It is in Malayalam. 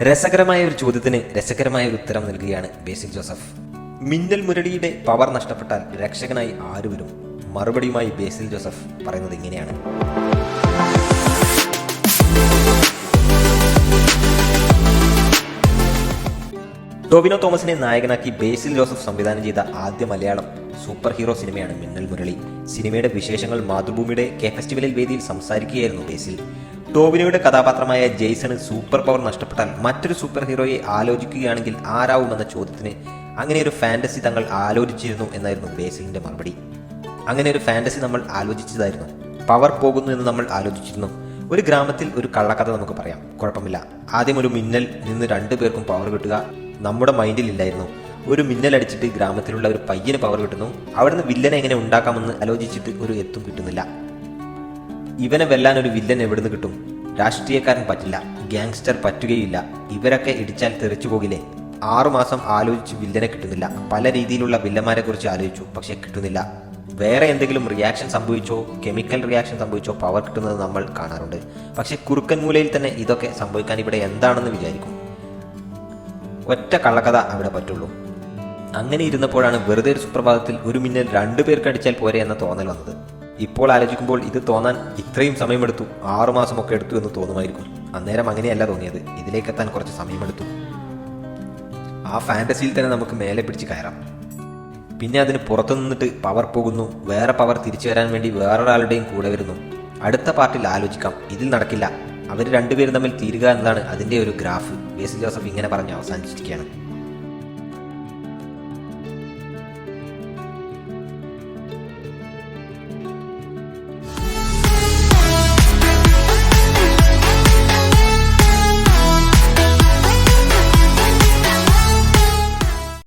രസകരമായ ഒരു ചോദ്യത്തിന് രസകരമായ ഒരു ഉത്തരം നൽകുകയാണ് ബേസിൽ ജോസഫ്. മിന്നൽ മുരളിയുടെ പവർ നഷ്ടപ്പെട്ടാൽ രക്ഷകനായി ആര് വരും? മറുപടിയുമായി ബേസിൽ ജോസഫ് പറയുന്നത് ഇങ്ങനെയാണ്. ടോവിനോ തോമസിനെ നായകനാക്കി ബേസിൽ ജോസഫ് സംവിധാനം ചെയ്ത ആദ്യ മലയാളം സൂപ്പർ ഹീറോ സിനിമയാണ് മിന്നൽ മുരളി. സിനിമയുടെ വിശേഷങ്ങൾ മാതൃഭൂമിയുടെ കെ ഫെസ്റ്റിവലിൽ വേദിയിൽ സംസാരിക്കുകയായിരുന്നു ബേസിൽ. ടോവിനോയുടെ കഥാപാത്രമായ ജെയ്സണ് സൂപ്പർ പവർ നഷ്ടപ്പെട്ടാൽ മറ്റൊരു സൂപ്പർ ഹീറോയെ ആലോചിക്കുകയാണെങ്കിൽ ആരാവുമെന്ന ചോദ്യത്തിന് അങ്ങനെ ഒരു ഫാന്റസി തങ്ങൾ ആലോചിച്ചിരുന്നു എന്നായിരുന്നു ബേസിലിന്റെ മറുപടി. അങ്ങനെ ഒരു ഫാന്റസി നമ്മൾ ആലോചിച്ചതായിരുന്നു. പവർ പോകുന്നു എന്ന് നമ്മൾ ആലോചിച്ചിരുന്നു. ഒരു ഗ്രാമത്തിൽ ഒരു കള്ളക്കഥ നമുക്ക് പറയാം, കുഴപ്പമില്ല. ആദ്യം ഒരു മിന്നൽ നിന്ന് 2 പേർക്കും പവർ കിട്ടുക നമ്മുടെ മൈൻഡിൽ ഇല്ലായിരുന്നു. ഒരു മിന്നൽ അടിച്ചിട്ട് ഗ്രാമത്തിലുള്ള ഒരു പയ്യന് പവർ കിട്ടുന്നു. അവിടുന്ന് വില്ലനെ എങ്ങനെ ഉണ്ടാക്കാമെന്ന് ആലോചിച്ചിട്ട് ഒരു എത്തും കിട്ടുന്നില്ല. ഇവനെ വെല്ലാൻ ഒരു വില്ലൻ എവിടുന്ന് കിട്ടും? രാഷ്ട്രീയക്കാരൻ പറ്റില്ല, ഗ്യാങ്സ്റ്റർ പറ്റുകയില്ല. ഇവരൊക്കെ ഇടിച്ചാൽ തെറിച്ചു പോകില്ലേ? 6 മാസം ആലോചിച്ച് വില്ലനെ കിട്ടുന്നില്ല. പല രീതിയിലുള്ള വില്ലന്മാരെ കുറിച്ച് ആലോചിച്ചു, പക്ഷെ കിട്ടുന്നില്ല. വേറെ എന്തെങ്കിലും റിയാക്ഷൻ സംഭവിച്ചോ, കെമിക്കൽ റിയാക്ഷൻ സംഭവിച്ചോ പവർ കിട്ടുന്നത് നമ്മൾ കാണാറുണ്ട്. പക്ഷെ കുറുക്കൻ മൂലയിൽ തന്നെ ഇതൊക്കെ സംഭവിക്കാൻ ഇവിടെ എന്താണെന്ന് വിചാരിക്കും. ഒറ്റ കള്ളക്കഥ അവിടെ പറ്റുള്ളൂ. അങ്ങനെ ഇരുന്നപ്പോഴാണ് വെറുതെ ഒരു സുപ്രഭാതത്തിൽ ഒരു മിന്നൽ 2 പേർക്ക് അടിച്ചാൽ പോരെ എന്ന തോന്നൽ വന്നത്. ഇപ്പോൾ ആലോചിക്കുമ്പോൾ ഇത് തോന്നാൻ ഇത്രയും സമയമെടുത്തു, 6 മാസമൊക്കെ എടുത്തു എന്ന് തോന്നുമായിരിക്കും. അന്നേരം അങ്ങനെയല്ല തോന്നിയത്, ഇതിലേക്കെത്താൻ കുറച്ച് സമയമെടുത്തു. ആ ഫാന്റസിയിൽ തന്നെ നമുക്ക് മേലെ പിടിച്ച് കയറാം. പിന്നെ അതിന് പുറത്തു നിന്നിട്ട് പവർ പോകുന്നു, വേറെ പവർ തിരിച്ചു വരാൻ വേണ്ടി വേറൊരാളുടെയും കൂടെ വരുന്നു. അടുത്ത പാർട്ടിൽ ആലോചിക്കാം. ഇതിൽ നടക്കില്ല. അവർ 2 പേരും തമ്മിൽ തീരുക എന്നതാണ് അതിൻ്റെ ഒരു ഗ്രാഫ്. ബേസിൽ ജോസഫ് ഇങ്ങനെ പറഞ്ഞ് അവസാനിച്ചിരിക്കുകയാണ്.